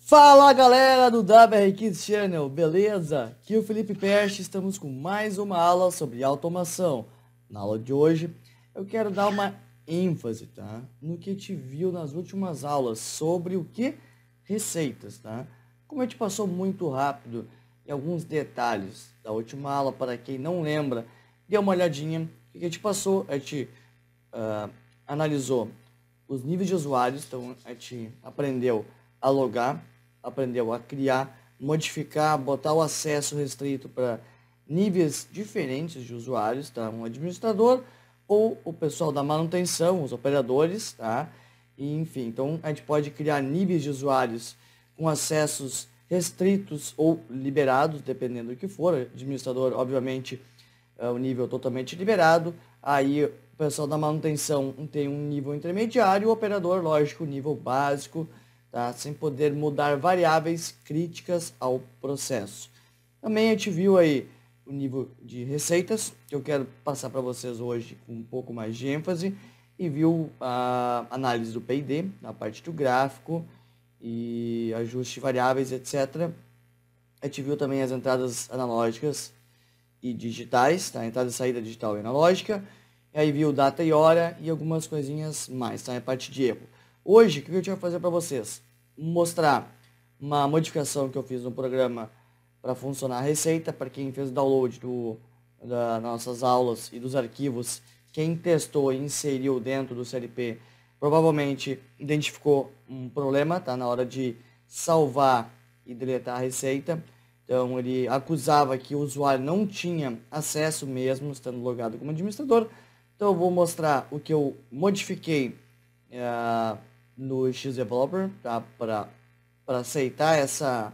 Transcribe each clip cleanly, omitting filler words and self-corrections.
Fala galera do WR Kids Channel, beleza? Aqui é o Felipe Perche, estamos com mais uma aula sobre automação. Na aula de hoje eu quero dar uma ênfase, tá? No que a gente viu nas últimas aulas sobre o que? Receitas, tá? Como a gente passou muito rápido em alguns detalhes da última aula, para quem não lembra, dê uma olhadinha. O que a gente passou? A gente analisou os níveis de usuários, então a gente aprendeu a logar, aprendeu a criar, modificar, botar o acesso restrito para níveis diferentes de usuários, tá? Um administrador ou o pessoal da manutenção, os operadores, tá? E, enfim, então a gente pode criar níveis de usuários com acessos restritos ou liberados, dependendo do que for. Administrador, obviamente, é o nível totalmente liberado. Aí o pessoal da manutenção tem um nível intermediário, o operador, lógico, nível básico, tá? Sem poder mudar variáveis críticas ao processo. Também a gente viu aí o nível de receitas, que eu quero passar para vocês hoje com um pouco mais de ênfase, e viu a análise do P&D, na parte do gráfico e ajuste de variáveis, etc. A gente viu também as entradas analógicas e digitais, tá? Entrada e saída digital e analógica. E aí viu data e hora e algumas coisinhas mais, tá? É parte de erro. Hoje, o que eu tinha que fazer para vocês? Mostrar uma modificação que eu fiz no programa para funcionar a receita. Para quem fez o download das nossas aulas e dos arquivos, quem testou e inseriu dentro do CLP, provavelmente identificou um problema, tá? Na hora de salvar e deletar a receita. Então, ele acusava que o usuário não tinha acesso mesmo, estando logado como administrador. Então, eu vou mostrar o que eu modifiquei no Xdeveloper, tá? Para aceitar essa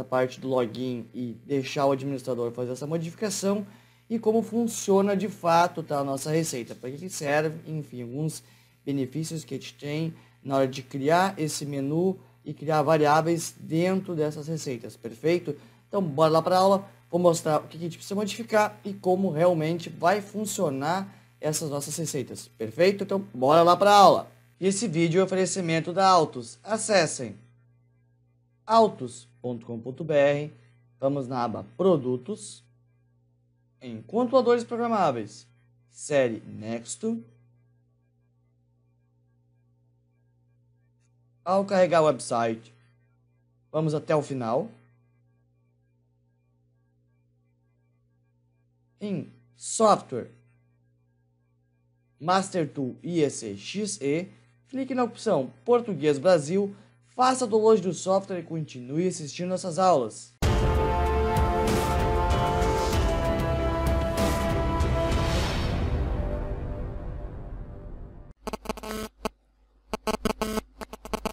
parte do login e deixar o administrador fazer essa modificação. E como funciona de fato, tá? A nossa receita. Para que serve, enfim, alguns benefícios que a gente tem na hora de criar esse menu e criar variáveis dentro dessas receitas, perfeito? Então, bora lá para a aula, vou mostrar o que a gente precisa modificar e como realmente vai funcionar essas nossas receitas, perfeito? Então, bora lá para a aula. Esse vídeo é um oferecimento da Altus. Acessem altus.com.br, vamos na aba Produtos, em Controladores Programáveis, série Next. Ao carregar o website, vamos até o final. Em Software, Master Tool IEC-XE, clique na opção Português Brasil, faça o download do software e continue assistindo nossas aulas.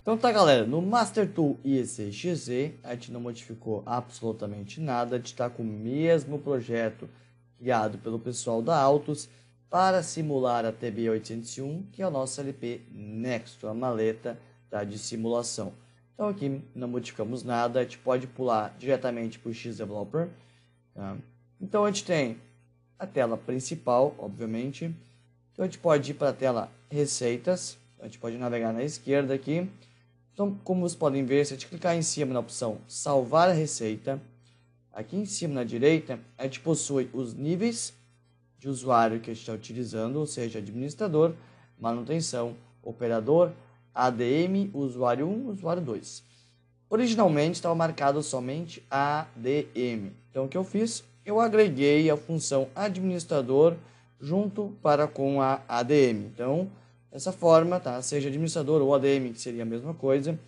Então tá galera, no Master Tool IEC-XE a gente não modificou absolutamente nada, a gente está com o mesmo projeto criado pelo pessoal da Altus para simular a TB801, que é o nosso LP Next, a maleta de simulação. Então aqui não modificamos nada, a gente pode pular diretamente para o Xdeveloper. Tá? Então a gente tem a tela principal, obviamente. Então a gente pode ir para a tela Receitas, a gente pode navegar na esquerda aqui. Então, como vocês podem ver, se a gente clicar em cima na opção Salvar a Receita, aqui em cima na direita, a gente possui os níveis de usuário que a gente está utilizando, ou seja, administrador, manutenção, operador, ADM, usuário 1, usuário 2. Originalmente estava marcado somente ADM. Então o que eu fiz? Eu agreguei a função administrador junto com a ADM. Então, dessa forma, tá? Seja administrador ou ADM, que seria a mesma coisa,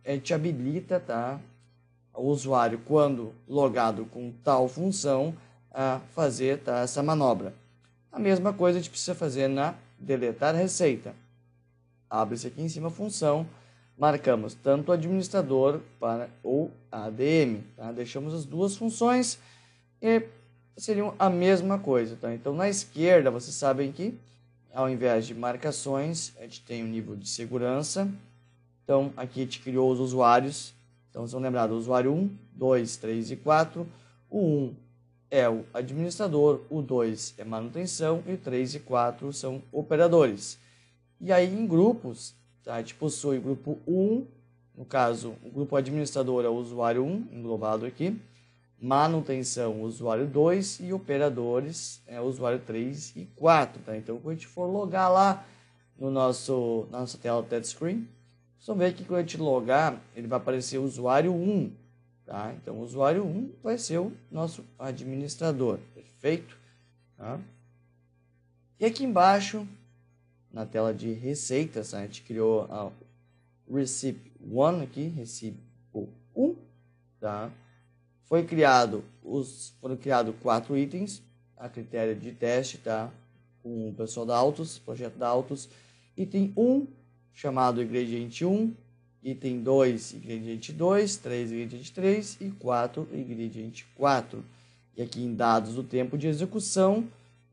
a gente habilita, tá? O usuário, quando logado com tal função, a fazer, tá, essa manobra. A mesma coisa a gente precisa fazer na deletar receita. Abre-se aqui em cima a função, marcamos tanto o administrador ou ADM. Tá? Deixamos as duas funções e seriam a mesma coisa. Tá? Então na esquerda vocês sabem que ao invés de marcações, a gente tem o nível de segurança. Então aqui a gente criou os usuários. Então, vocês vão lembrar do usuário 1, 2, 3 e 4. O 1 é o administrador, o 2 é manutenção e o 3 e 4 são operadores. E aí, em grupos, tá? A gente possui o grupo 1, no caso, o grupo administrador é o usuário 1, englobado aqui, manutenção, usuário 2 e operadores é o usuário 3 e 4, tá? Então, quando a gente for logar lá no na nossa tela touchscreen, vocês vão ver que quando a gente logar, ele vai aparecer o usuário 1, tá? Então, o usuário 1 vai ser o nosso administrador, perfeito? Tá? E aqui embaixo, na tela de receitas, a gente criou a Recipe 1 aqui, Recipe 1, tá? Foram criados 4 itens a critério de teste, tá? Com o pessoal da Autos, projeto da Autos. Item 1, chamado ingrediente 1. Item 2, ingrediente 2. 3, ingrediente 3. E 4, ingrediente 4. E aqui em dados do tempo de execução,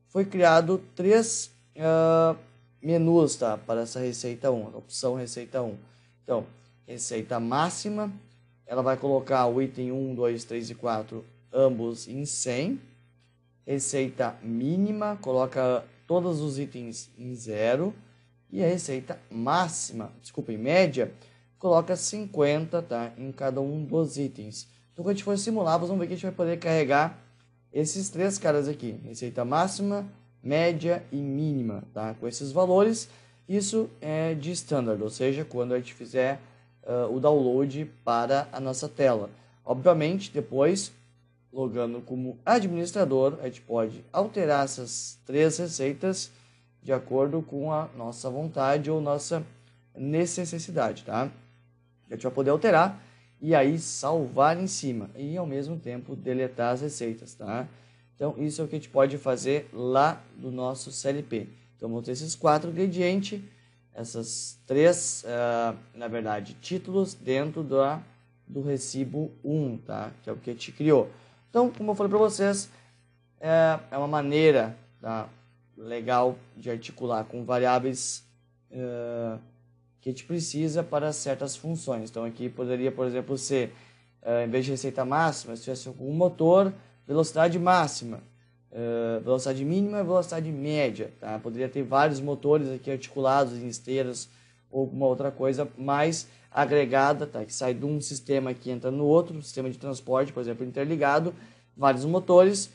foi criado 3 menus, tá? Para essa receita 1, a opção receita 1. Então, receita máxima, ela vai colocar o item 1, 2, 3 e 4, ambos em 100. Receita mínima, coloca todos os itens em 0. E a receita máxima, desculpa, em média, coloca 50, tá? Em cada um dos itens. Então, quando a gente for simular, vamos ver que a gente vai poder carregar esses 3 caras aqui. Receita máxima, média e mínima, tá? Com esses valores, isso é de standard, ou seja, quando a gente fizer o download para a nossa tela. Obviamente, depois, logando como administrador, a gente pode alterar essas 3 receitas de acordo com a nossa vontade ou nossa necessidade, tá? A gente vai poder alterar e aí salvar em cima e ao mesmo tempo deletar as receitas, tá? Então, isso é o que a gente pode fazer lá do nosso CLP. Então, vamos ter esses 4 ingredientes, essas 3, na verdade, títulos dentro do recibo 1, tá? Que é o que a gente criou. Então, como eu falei para vocês, é uma maneira, tá, legal de articular com variáveis que a gente precisa para certas funções. Então, aqui poderia, por exemplo, ser, em vez de receita máxima, se tivesse um motor, velocidade máxima, velocidade mínima e velocidade média, tá? Poderia ter vários motores aqui articulados em esteiras ou alguma outra coisa mais agregada, tá? Que sai de um sistema que entra no outro, sistema de transporte, por exemplo, interligado, vários motores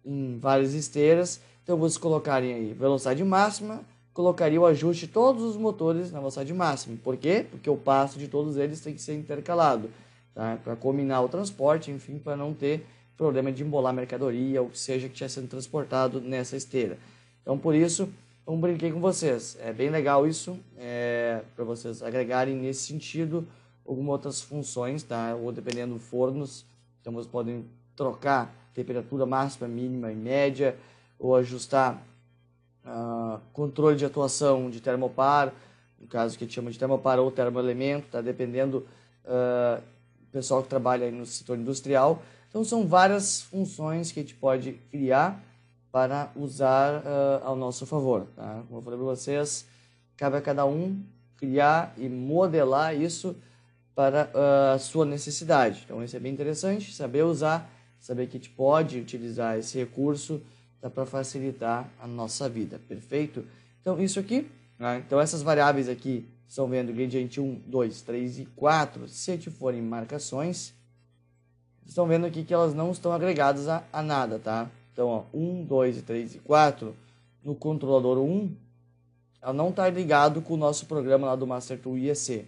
em várias esteiras. Então, vocês colocarem aí velocidade máxima, colocaria o ajuste de todos os motores na velocidade máxima. Por quê? Porque o passo de todos eles tem que ser intercalado, tá? Para combinar o transporte, enfim, para não ter problema de embolar mercadoria, ou que seja que esteja sendo transportado nessa esteira. Então, por isso, eu brinquei com vocês. É bem legal isso, para vocês agregarem nesse sentido algumas outras funções, tá? Ou dependendo fornos, então vocês podem trocar temperatura máxima, mínima e média, ou ajustar controle de atuação de termopar, no caso que a gente chama de termopar ou termoelemento, tá? Dependendo do pessoal que trabalha aí no setor industrial. Então, são várias funções que a gente pode criar para usar ao nosso favor, tá? Como eu falei para vocês, cabe a cada um criar e modelar isso para a sua necessidade. Então, isso é bem interessante, saber usar, saber que a gente pode utilizar esse recurso para facilitar a nossa vida, perfeito? Então, isso aqui, né? Então, essas variáveis aqui estão vendo ingrediente 1, 2, 3 e 4, se a gente for em marcações, estão vendo aqui que elas não estão agregadas a nada, tá? Então, ó, 1, 2, 3 e 4, no controlador 1, ela não está ligado com o nosso programa lá do MasterTool IEC.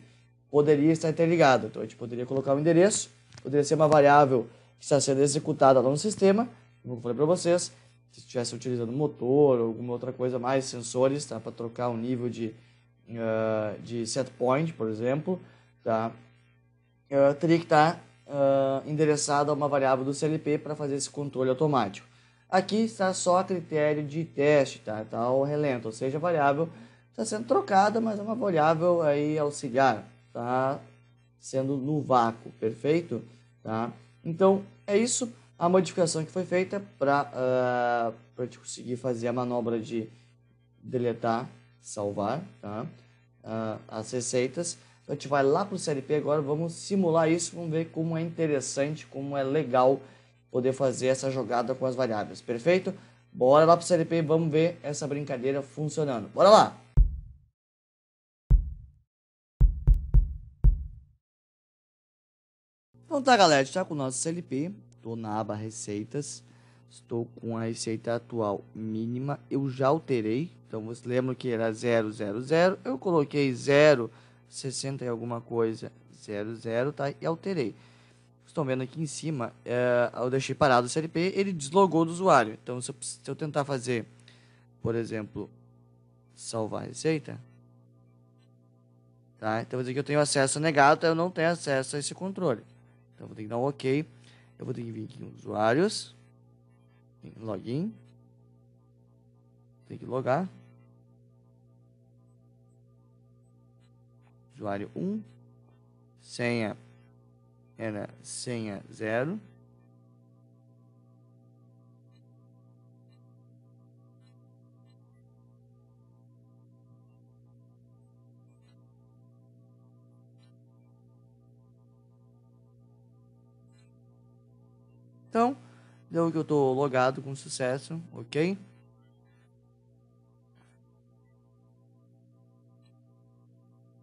Poderia estar interligado, então a gente poderia colocar o endereço, poderia ser uma variável que está sendo executada lá no sistema, como eu falei para vocês, se estivesse utilizando motor ou alguma outra coisa mais, sensores, tá? Para trocar o nível de set point, por exemplo, tá? Teria que estar endereçado a uma variável do CLP para fazer esse controle automático. Aqui está só a critério de teste, tá? Tá ao relento, ou seja, a variável está sendo trocada, mas é uma variável aí auxiliar, tá? Sendo no vácuo, perfeito? Tá? Então, é isso a modificação que foi feita para a gente conseguir fazer a manobra de deletar, salvar, tá? As receitas. Então, a gente vai lá para o CLP agora, vamos simular isso, vamos ver como é interessante, como é legal poder fazer essa jogada com as variáveis, perfeito? Bora lá para o CLP e vamos ver essa brincadeira funcionando. Bora lá! Então tá, galera, a gente tá com o nosso CLP, estou na aba receitas, estou com a receita atual mínima, eu já alterei, então você lembra que era 000, eu coloquei 0,60 e alguma coisa, 00, tá, e alterei. Vocês estão vendo aqui em cima, eu deixei parado o CLP, ele deslogou do usuário, então se eu tentar fazer, por exemplo, salvar a receita, tá, então vou dizer que eu tenho acesso negado, então eu não tenho acesso a esse controle. Então, vou ter que dar um OK. Eu vou ter que vir aqui em usuários. Em login. Tem que logar. Usuário 1. Senha. Era senha 0. Então, deu que eu estou logado com sucesso, ok?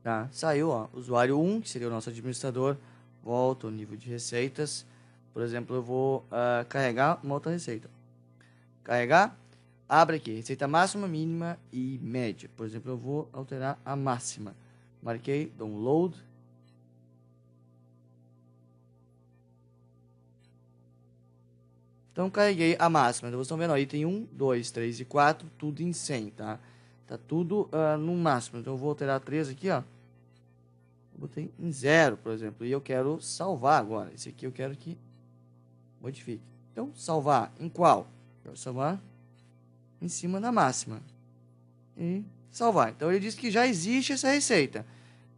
Tá, saiu, ó, usuário 1, que seria o nosso administrador, volta o nível de receitas. Por exemplo, eu vou carregar uma outra receita. Carregar, abre aqui, receita máxima, mínima e média. Por exemplo, eu vou alterar a máxima. Marquei, download. Então, carreguei a máxima. Então, vocês estão vendo aí, tem 1, 2, 3 e 4, tudo em 100, tá? Tá tudo no máximo. Então, eu vou alterar 3 aqui, ó. Eu botei em 0, por exemplo. E eu quero salvar agora. Esse aqui eu quero que modifique. Então, salvar em qual? Eu quero salvar em cima da máxima. E salvar. Então, ele diz que já existe essa receita.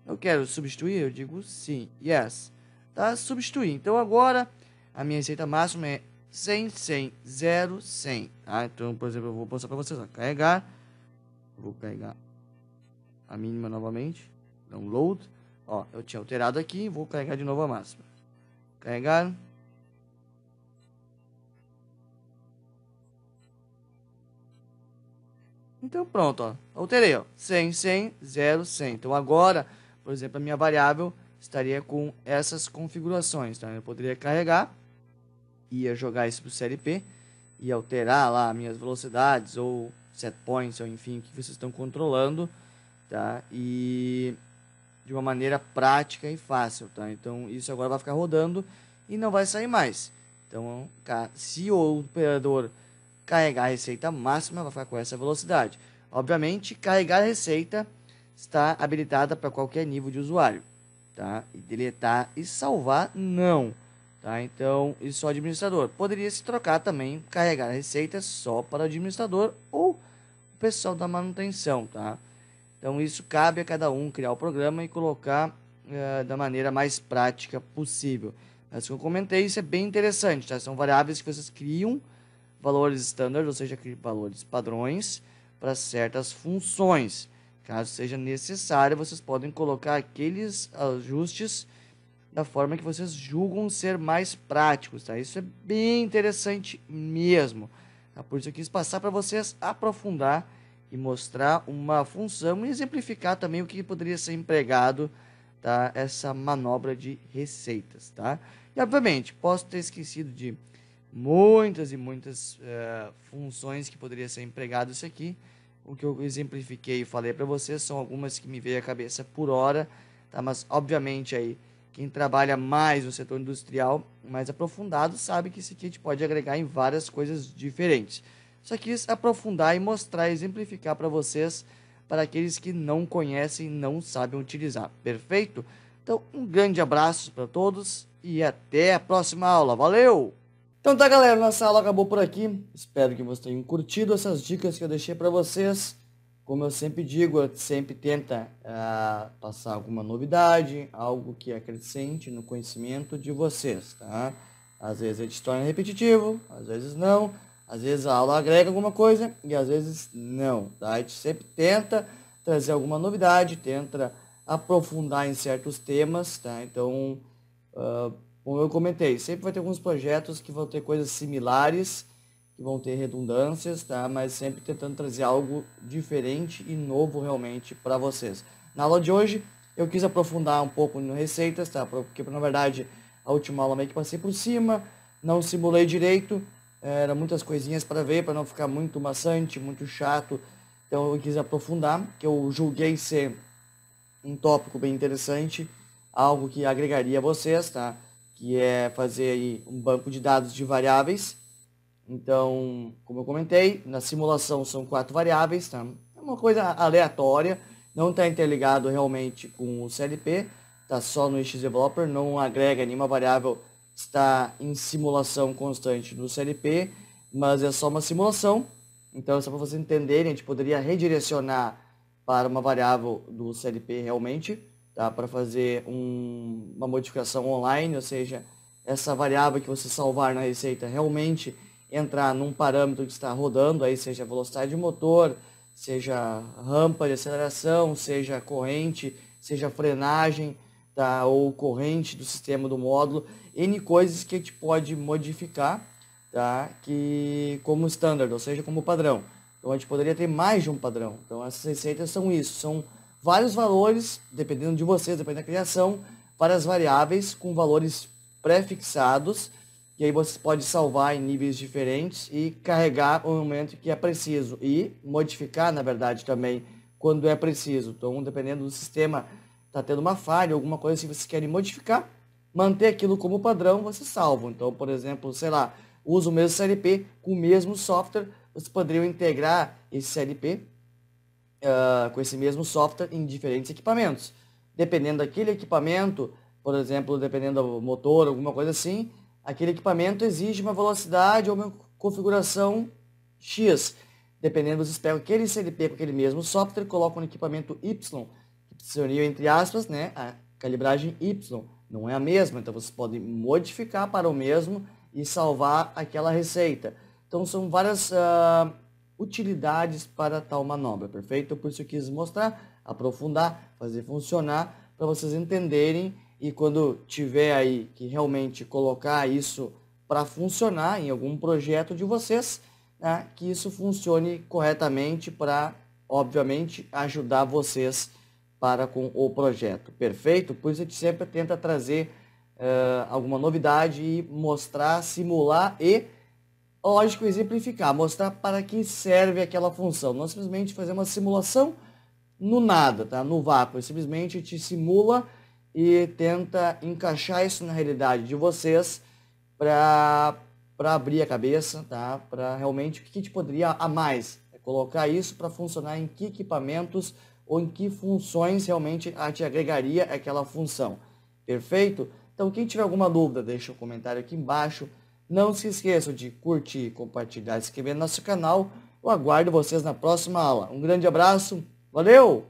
Eu quero substituir? Eu digo sim. Yes. Tá? Substituir. Então, agora, a minha receita máxima é 100, 100, 0, 100. Tá? Então, por exemplo, eu vou mostrar para vocês. Ó, carregar. Vou carregar a mínima novamente. Download. Ó, eu tinha alterado aqui. Vou carregar de novo a máxima. Carregar. Então, pronto. Ó, alterei. Ó, 100, 100, 0, 100. Então, agora, por exemplo, a minha variável estaria com essas configurações. Tá? Eu poderia carregar. Ia jogar isso para o CLP e alterar lá minhas velocidades ou set points, ou enfim, o que vocês estão controlando, tá? E de uma maneira prática e fácil, tá? Então, isso agora vai ficar rodando e não vai sair mais. Então, se o operador carregar a receita máxima, vai ficar com essa velocidade. Obviamente, carregar a receita está habilitada para qualquer nível de usuário, tá? E deletar e salvar, não. Tá? Então, isso só administrador. Poderia se trocar também, carregar a receita só para o administrador ou o pessoal da manutenção, tá? Então, isso cabe a cada um criar o programa e colocar da maneira mais prática possível. Mas como eu comentei, isso é bem interessante, tá? São variáveis que vocês criam valores standard, ou seja, valores padrões para certas funções. Caso seja necessário, vocês podem colocar aqueles ajustes da forma que vocês julgam ser mais práticos, tá? Isso é bem interessante mesmo, tá? Por isso eu quis passar para vocês aprofundar e mostrar uma função e exemplificar também o que poderia ser empregado, tá? Essa manobra de receitas, tá? E obviamente, posso ter esquecido de muitas e muitas funções que poderia ser empregado isso aqui. O que eu exemplifiquei e falei para vocês são algumas que me veio à cabeça por hora, tá? Mas obviamente aí quem trabalha mais no setor industrial, mais aprofundado, sabe que isso aqui a gente pode agregar em várias coisas diferentes. Só quis aprofundar e mostrar, exemplificar para vocês, para aqueles que não conhecem e não sabem utilizar. Perfeito? Então, um grande abraço para todos e até a próxima aula. Valeu! Então tá, galera, nossa aula acabou por aqui. Espero que vocês tenham curtido essas dicas que eu deixei para vocês. Como eu sempre digo, eu sempre tenta passar alguma novidade, algo que acrescente no conhecimento de vocês, tá? Às vezes a gente se torna repetitivo, às vezes não, às vezes a aula agrega alguma coisa e às vezes não, tá? A gente sempre tenta trazer alguma novidade, tenta aprofundar em certos temas, tá? Então, como eu comentei, sempre vai ter alguns projetos que vão ter coisas similares, que vão ter redundâncias, tá? Mas sempre tentando trazer algo diferente e novo realmente para vocês. Na aula de hoje, eu quis aprofundar um pouco no receitas, tá? Porque, na verdade, A última aula meio que passei por cima, não simulei direito, eram muitas coisinhas para ver, para não ficar muito maçante, muito chato. Então eu quis aprofundar, que eu julguei ser um tópico bem interessante, algo que agregaria a vocês, tá? Que é fazer aí um banco de dados de variáveis. Então, como eu comentei, na simulação são 4 variáveis, tá? É uma coisa aleatória, não está interligado realmente com o CLP, está só no XDeveloper, não agrega nenhuma variável, está em simulação constante no CLP, mas é só uma simulação. Então, só para vocês entenderem, a gente poderia redirecionar para uma variável do CLP realmente, tá? Para fazer uma modificação online, ou seja, essa variável que você salvar na receita realmente entrar num parâmetro que está rodando, aí seja velocidade de motor, seja rampa de aceleração, seja corrente, seja frenagem, tá? Ou corrente do sistema do módulo, N coisas que a gente pode modificar, tá? Que como standard, ou seja, como padrão. Então a gente poderia ter mais de um padrão. Então essas receitas são isso, são vários valores, dependendo de vocês, dependendo da criação, várias variáveis com valores pré-fixados, e aí você pode salvar em níveis diferentes e carregar o momento que é preciso e modificar, na verdade, também quando é preciso. Então, dependendo do sistema, está tendo uma falha, alguma coisa que vocês querem modificar, manter aquilo como padrão, você salva. Então, por exemplo, sei lá, usa o mesmo CLP com o mesmo software, vocês poderiam integrar esse CLP com esse mesmo software em diferentes equipamentos. Dependendo daquele equipamento, por exemplo, dependendo do motor, alguma coisa assim, aquele equipamento exige uma velocidade ou uma configuração X. Dependendo dos especos, aquele CLP com aquele mesmo software, coloca no equipamento Y, que seria, entre aspas, né, a calibragem Y. Não é a mesma, então vocês podem modificar para o mesmo e salvar aquela receita. Então são várias utilidades para tal manobra, perfeito? Por isso eu quis mostrar, aprofundar, fazer funcionar, para vocês entenderem. E quando tiver aí que realmente colocar isso para funcionar em algum projeto de vocês, né, que isso funcione corretamente para, obviamente, ajudar vocês para com o projeto. Perfeito? Por isso a gente sempre tenta trazer alguma novidade e mostrar, simular e, lógico, exemplificar, mostrar para que serve aquela função. Não simplesmente fazer uma simulação no nada, tá? No vácuo. Simplesmente a gente simula e tenta encaixar isso na realidade de vocês para abrir a cabeça, tá? Para realmente o que a gente poderia a mais, colocar isso para funcionar em que equipamentos ou em que funções realmente a gente agregaria aquela função. Perfeito? Então quem tiver alguma dúvida, deixa um comentário aqui embaixo. Não se esqueçam de curtir, compartilhar, se inscrever no nosso canal. Eu aguardo vocês na próxima aula. Um grande abraço, valeu!